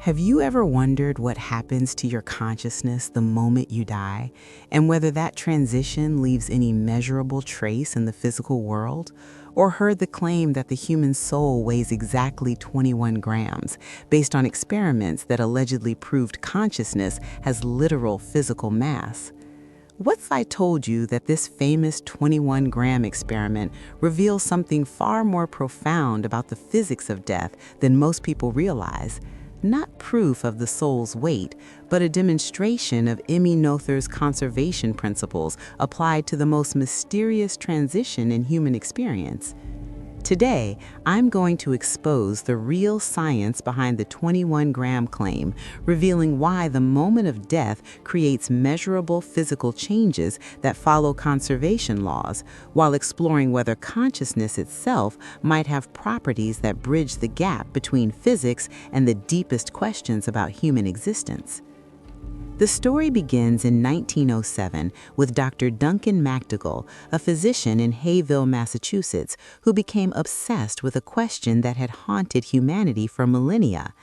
Have you ever wondered what happens to your consciousness the moment you die, and whether that transition leaves any measurable trace in the physical world? Or heard the claim that the human soul weighs exactly 21 grams, based on experiments that allegedly proved consciousness has literal physical mass? What if I told you that this famous 21-gram experiment reveals something far more profound about the physics of death than most people realize? Not proof of the soul's weight, but a demonstration of Emmy Noether's conservation principles applied to the most mysterious transition in human experience. Today, I'm going to expose the real science behind the 21-gram claim, revealing why the moment of death creates measurable physical changes that follow conservation laws, while exploring whether consciousness itself might have properties that bridge the gap between physics and the deepest questions about human existence. The story begins in 1907 with Dr. Duncan MacDougall, a physician in Hayville, Massachusetts, who became obsessed with a question that had haunted humanity for millennia.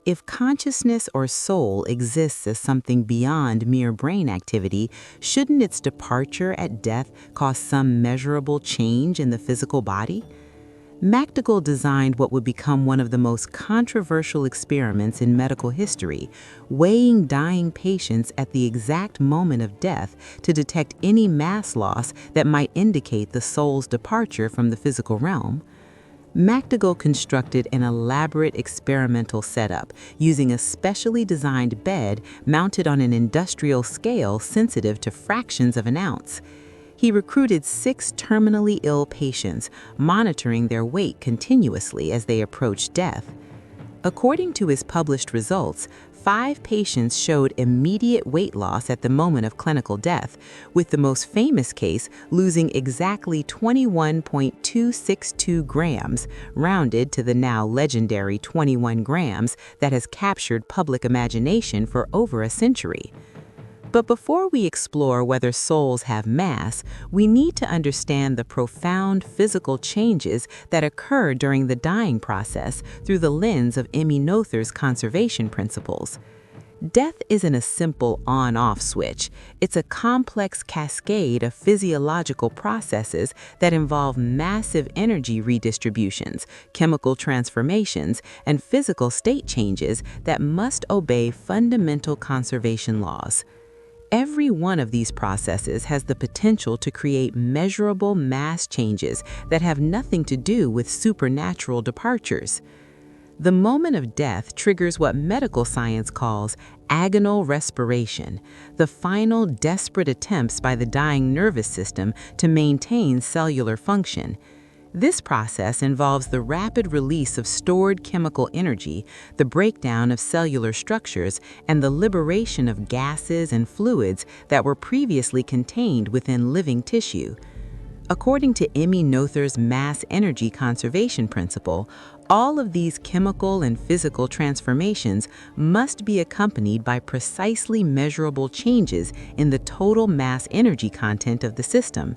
If consciousness or soul exists as something beyond mere brain activity, shouldn't its departure at death cause some measurable change in the physical body? MacDougall designed what would become one of the most controversial experiments in medical history, weighing dying patients at the exact moment of death to detect any mass loss that might indicate the soul's departure from the physical realm. MacDougall constructed an elaborate experimental setup using a specially designed bed mounted on an industrial scale sensitive to fractions of an ounce. He recruited 6 terminally ill patients, monitoring their weight continuously as they approached death. According to his published results, 5 patients showed immediate weight loss at the moment of clinical death, with the most famous case losing exactly 21.262 grams, rounded to the now legendary 21 grams that has captured public imagination for over a century. But before we explore whether souls have mass, we need to understand the profound physical changes that occur during the dying process through the lens of Emmy Noether's conservation principles. Death isn't a simple on-off switch. It's a complex cascade of physiological processes that involve massive energy redistributions, chemical transformations, and physical state changes that must obey fundamental conservation laws. Every one of these processes has the potential to create measurable mass changes that have nothing to do with supernatural departures. The moment of death triggers what medical science calls agonal respiration, the final desperate attempts by the dying nervous system to maintain cellular function. This process involves the rapid release of stored chemical energy, the breakdown of cellular structures, and the liberation of gases and fluids that were previously contained within living tissue. According to Emmy Noether's mass energy conservation principle, all of these chemical and physical transformations must be accompanied by precisely measurable changes in the total mass energy content of the system.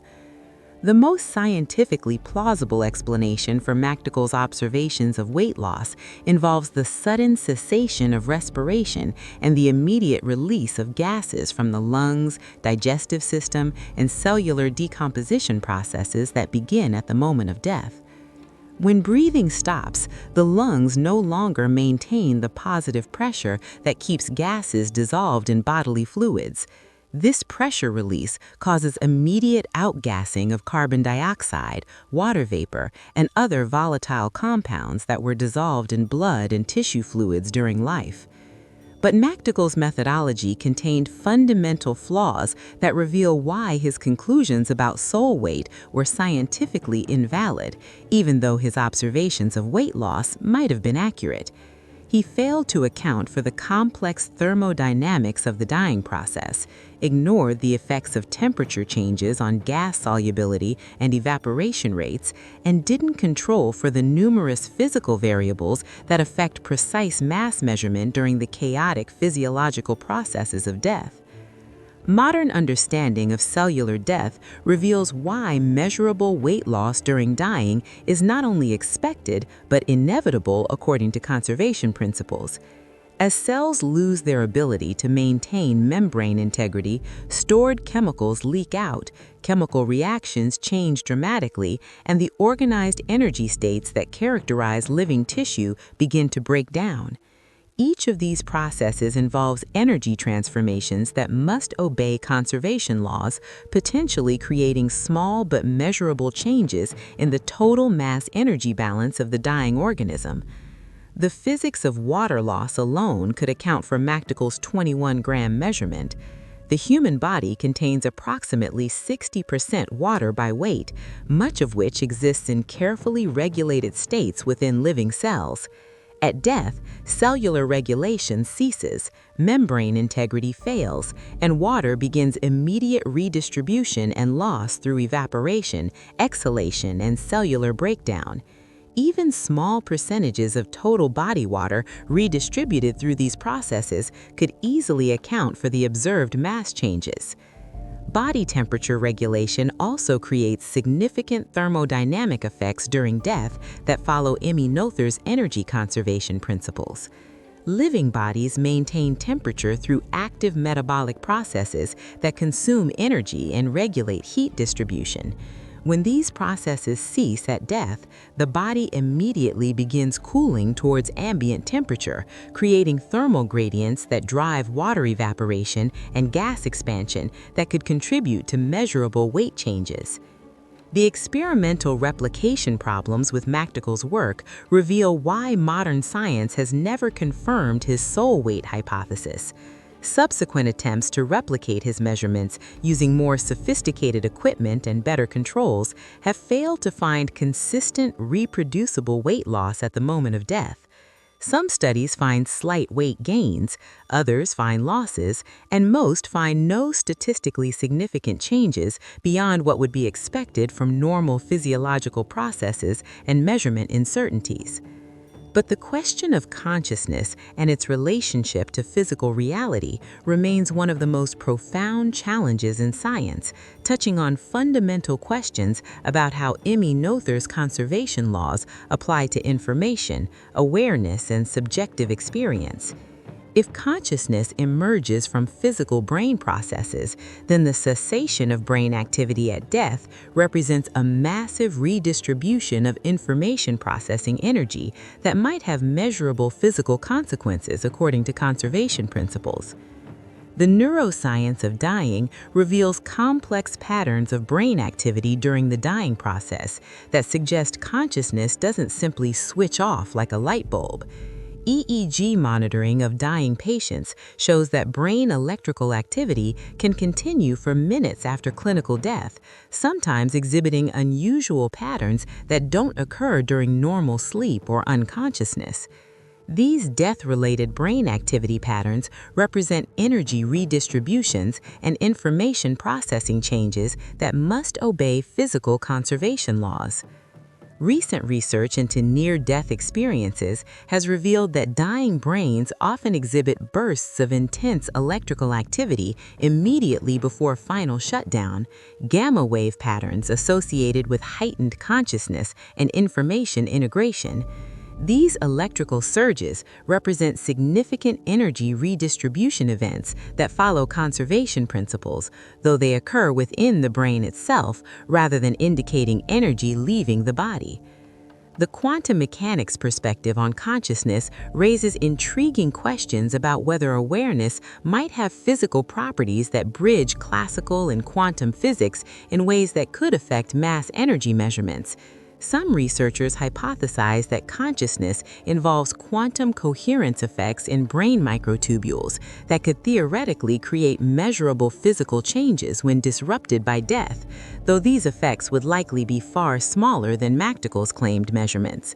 The most scientifically plausible explanation for MacDougall's observations of weight loss involves the sudden cessation of respiration and the immediate release of gases from the lungs, digestive system, and cellular decomposition processes that begin at the moment of death. When breathing stops, the lungs no longer maintain the positive pressure that keeps gases dissolved in bodily fluids. This pressure release causes immediate outgassing of carbon dioxide, water vapor, and other volatile compounds that were dissolved in blood and tissue fluids during life. But MacDougall's methodology contained fundamental flaws that reveal why his conclusions about soul weight were scientifically invalid, even though his observations of weight loss might have been accurate. He failed to account for the complex thermodynamics of the dying process, ignored the effects of temperature changes on gas solubility and evaporation rates, and didn't control for the numerous physical variables that affect precise mass measurement during the chaotic physiological processes of death. Modern understanding of cellular death reveals why measurable weight loss during dying is not only expected, but inevitable according to conservation principles. As cells lose their ability to maintain membrane integrity, stored chemicals leak out, chemical reactions change dramatically, and the organized energy states that characterize living tissue begin to break down. Each of these processes involves energy transformations that must obey conservation laws, potentially creating small but measurable changes in the total mass-energy balance of the dying organism. The physics of water loss alone could account for MacDougall's 21-gram measurement. The human body contains approximately 60% water by weight, much of which exists in carefully regulated states within living cells. At death, cellular regulation ceases, membrane integrity fails, and water begins immediate redistribution and loss through evaporation, exhalation, and cellular breakdown. Even small percentages of total body water redistributed through these processes could easily account for the observed mass changes. Body temperature regulation also creates significant thermodynamic effects during death that follow Emmy Noether's energy conservation principles. Living bodies maintain temperature through active metabolic processes that consume energy and regulate heat distribution. When these processes cease at death, the body immediately begins cooling towards ambient temperature, creating thermal gradients that drive water evaporation and gas expansion that could contribute to measurable weight changes. The experimental replication problems with MacDougall's work reveal why modern science has never confirmed his soul weight hypothesis. Subsequent attempts to replicate his measurements using more sophisticated equipment and better controls have failed to find consistent, reproducible weight loss at the moment of death. Some studies find slight weight gains, others find losses, and most find no statistically significant changes beyond what would be expected from normal physiological processes and measurement uncertainties. But the question of consciousness and its relationship to physical reality remains one of the most profound challenges in science, touching on fundamental questions about how Emmy Noether's conservation laws apply to information, awareness, and subjective experience. If consciousness emerges from physical brain processes, then the cessation of brain activity at death represents a massive redistribution of information processing energy that might have measurable physical consequences according to conservation principles. The neuroscience of dying reveals complex patterns of brain activity during the dying process that suggest consciousness doesn't simply switch off like a light bulb. EEG monitoring of dying patients shows that brain electrical activity can continue for minutes after clinical death, sometimes exhibiting unusual patterns that don't occur during normal sleep or unconsciousness. These death-related brain activity patterns represent energy redistributions and information processing changes that must obey physical conservation laws. Recent research into near-death experiences has revealed that dying brains often exhibit bursts of intense electrical activity immediately before final shutdown, gamma wave patterns associated with heightened consciousness and information integration. These electrical surges represent significant energy redistribution events that follow conservation principles, though they occur within the brain itself rather than indicating energy leaving the body. The quantum mechanics perspective on consciousness raises intriguing questions about whether awareness might have physical properties that bridge classical and quantum physics in ways that could affect mass energy measurements. Some researchers hypothesize that consciousness involves quantum coherence effects in brain microtubules that could theoretically create measurable physical changes when disrupted by death, though these effects would likely be far smaller than MacDougall's claimed measurements.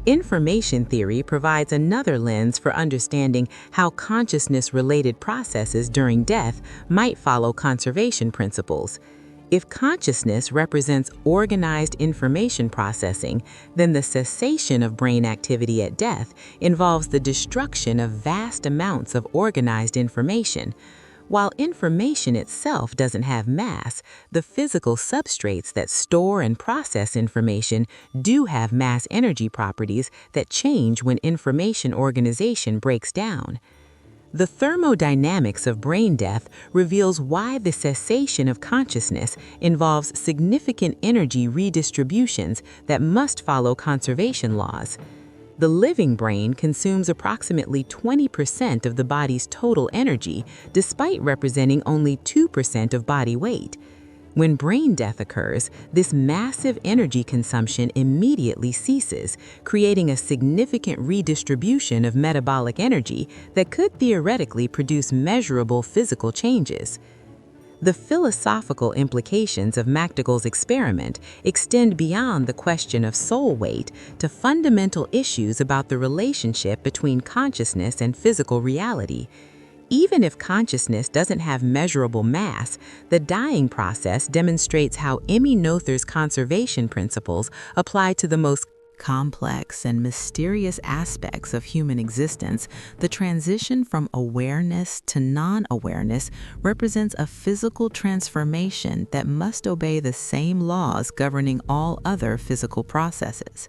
Information theory provides another lens for understanding how consciousness-related processes during death might follow conservation principles. If consciousness represents organized information processing, then the cessation of brain activity at death involves the destruction of vast amounts of organized information. While information itself doesn't have mass, the physical substrates that store and process information do have mass energy properties that change when information organization breaks down. The thermodynamics of brain death reveals why the cessation of consciousness involves significant energy redistributions that must follow conservation laws. The living brain consumes approximately 20% of the body's total energy, despite representing only 2% of body weight. When brain death occurs, this massive energy consumption immediately ceases, creating a significant redistribution of metabolic energy that could theoretically produce measurable physical changes. The philosophical implications of MacDougall's experiment extend beyond the question of soul weight to fundamental issues about the relationship between consciousness and physical reality. Even if consciousness doesn't have measurable mass, the dying process demonstrates how Emmy Noether's conservation principles apply to the most complex and mysterious aspects of human existence. The transition from awareness to non-awareness represents a physical transformation that must obey the same laws governing all other physical processes.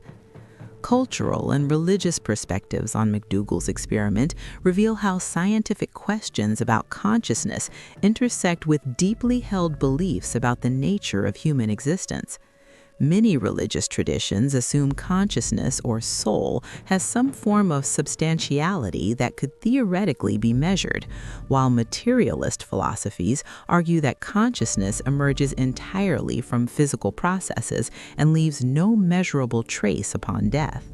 Cultural and religious perspectives on MacDougall's experiment reveal how scientific questions about consciousness intersect with deeply held beliefs about the nature of human existence. Many religious traditions assume consciousness or soul has some form of substantiality that could theoretically be measured, while materialist philosophies argue that consciousness emerges entirely from physical processes and leaves no measurable trace upon death.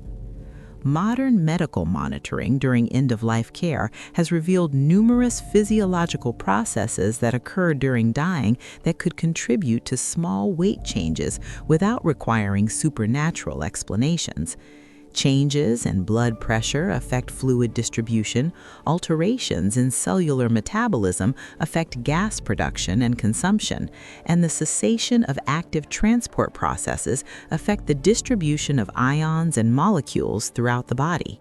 Modern medical monitoring during end-of-life care has revealed numerous physiological processes that occur during dying that could contribute to small weight changes without requiring supernatural explanations. Changes in blood pressure affect fluid distribution, alterations in cellular metabolism affect gas production and consumption, and the cessation of active transport processes affect the distribution of ions and molecules throughout the body.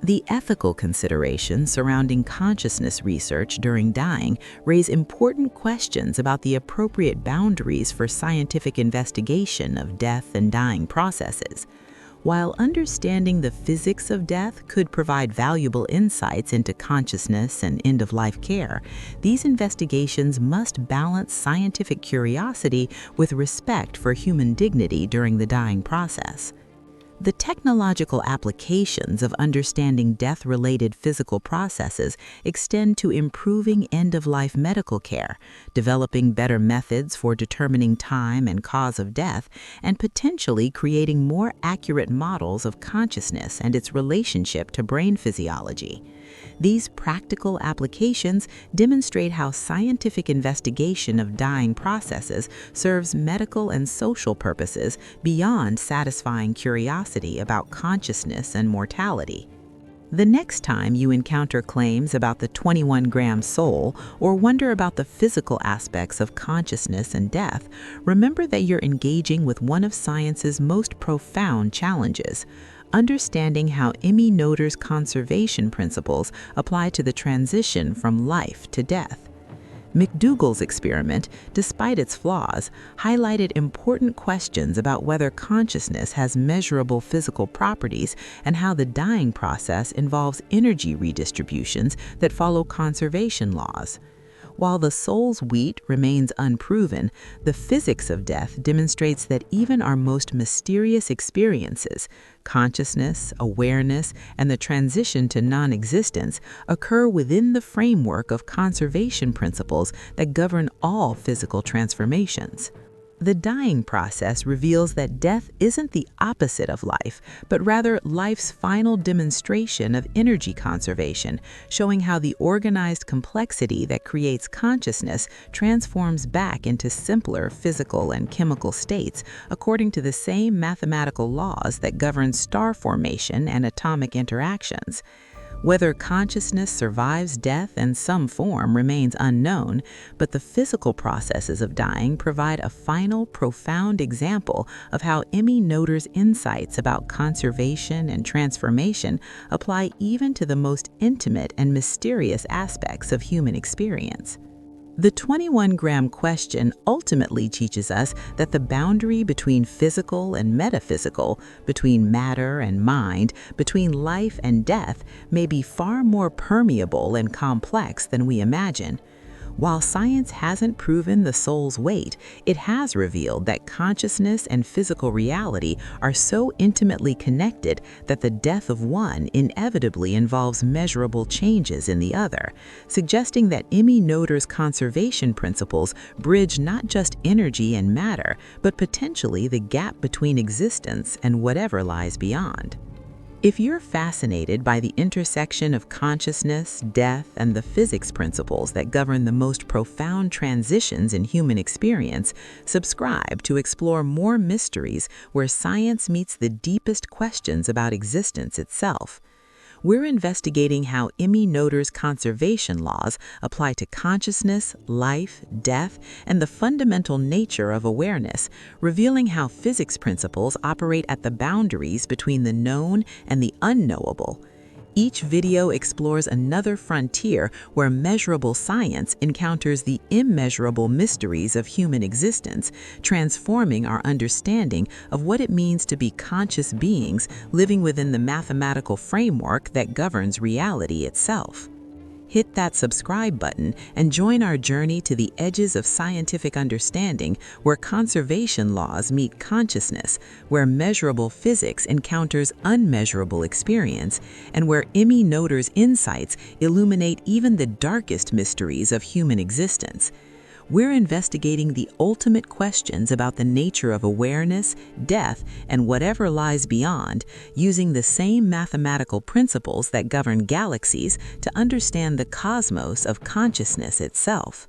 The ethical considerations surrounding consciousness research during dying raise important questions about the appropriate boundaries for scientific investigation of death and dying processes. While understanding the physics of death could provide valuable insights into consciousness and end-of-life care, these investigations must balance scientific curiosity with respect for human dignity during the dying process. The technological applications of understanding death-related physical processes extend to improving end-of-life medical care, developing better methods for determining time and cause of death, and potentially creating more accurate models of consciousness and its relationship to brain physiology. These practical applications demonstrate how scientific investigation of dying processes serves medical and social purposes beyond satisfying curiosity about consciousness and mortality. The next time you encounter claims about the 21-gram soul or wonder about the physical aspects of consciousness and death, remember that you're engaging with one of science's most profound challenges: understanding how Emmy Noether's conservation principles apply to the transition from life to death. MacDougall's experiment, despite its flaws, highlighted important questions about whether consciousness has measurable physical properties and how the dying process involves energy redistributions that follow conservation laws. While the soul's weight remains unproven, the physics of death demonstrates that even our most mysterious experiences, consciousness, awareness, and the transition to non-existence, occur within the framework of conservation principles that govern all physical transformations. The dying process reveals that death isn't the opposite of life, but rather life's final demonstration of energy conservation, showing how the organized complexity that creates consciousness transforms back into simpler physical and chemical states according to the same mathematical laws that govern star formation and atomic interactions. Whether consciousness survives death in some form remains unknown, but the physical processes of dying provide a final, profound example of how Emmy Noether's insights about conservation and transformation apply even to the most intimate and mysterious aspects of human experience. The 21-gram question ultimately teaches us that the boundary between physical and metaphysical, between matter and mind, between life and death, may be far more permeable and complex than we imagine. While science hasn't proven the soul's weight, it has revealed that consciousness and physical reality are so intimately connected that the death of one inevitably involves measurable changes in the other, suggesting that Emmy Noether's conservation principles bridge not just energy and matter, but potentially the gap between existence and whatever lies beyond. If you're fascinated by the intersection of consciousness, death, and the physics principles that govern the most profound transitions in human experience, subscribe to explore more mysteries where science meets the deepest questions about existence itself. We're investigating how Emmy Noether's conservation laws apply to consciousness, life, death, and the fundamental nature of awareness, revealing how physics principles operate at the boundaries between the known and the unknowable. Each video explores another frontier where measurable science encounters the immeasurable mysteries of human existence, transforming our understanding of what it means to be conscious beings living within the mathematical framework that governs reality itself. Hit that subscribe button and join our journey to the edges of scientific understanding, where conservation laws meet consciousness, where measurable physics encounters unmeasurable experience, and where Emmy Noether's insights illuminate even the darkest mysteries of human existence. We're investigating the ultimate questions about the nature of awareness, death, and whatever lies beyond, using the same mathematical principles that govern galaxies to understand the cosmos of consciousness itself.